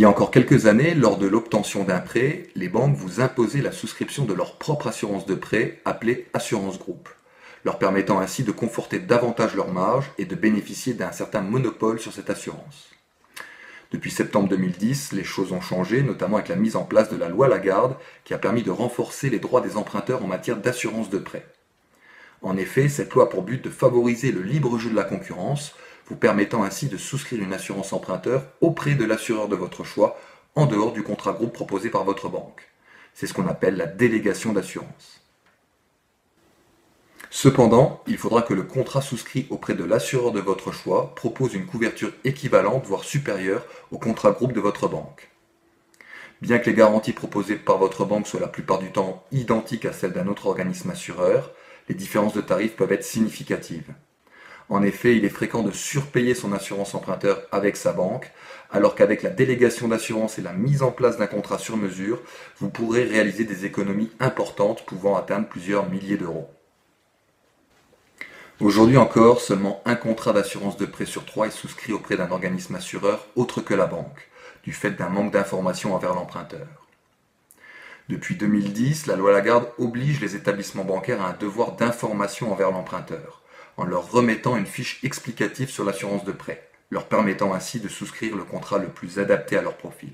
y a encore quelques années, lors de l'obtention d'un prêt, les banques vous imposaient la souscription de leur propre assurance de prêt, appelée assurance groupe, leur permettant ainsi de conforter davantage leur marge et de bénéficier d'un certain monopole sur cette assurance. Depuis septembre 2010, les choses ont changé, notamment avec la mise en place de la loi Lagarde, qui a permis de renforcer les droits des emprunteurs en matière d'assurance de prêt. En effet, cette loi a pour but de favoriser le libre jeu de la concurrence, vous permettant ainsi de souscrire une assurance emprunteur auprès de l'assureur de votre choix, en dehors du contrat groupe proposé par votre banque. C'est ce qu'on appelle la délégation d'assurance. Cependant, il faudra que le contrat souscrit auprès de l'assureur de votre choix propose une couverture équivalente, voire supérieure, au contrat groupe de votre banque. Bien que les garanties proposées par votre banque soient la plupart du temps identiques à celles d'un autre organisme assureur, les différences de tarifs peuvent être significatives. En effet, il est fréquent de surpayer son assurance emprunteur avec sa banque, alors qu'avec la délégation d'assurance et la mise en place d'un contrat sur mesure, vous pourrez réaliser des économies importantes pouvant atteindre plusieurs milliers d'euros. Aujourd'hui encore, seulement un contrat d'assurance de prêt sur 3 est souscrit auprès d'un organisme assureur autre que la banque, du fait d'un manque d'information envers l'emprunteur. Depuis 2010, la loi Lagarde oblige les établissements bancaires à un devoir d'information envers l'emprunteur, en leur remettant une fiche explicative sur l'assurance de prêt, leur permettant ainsi de souscrire le contrat le plus adapté à leur profil.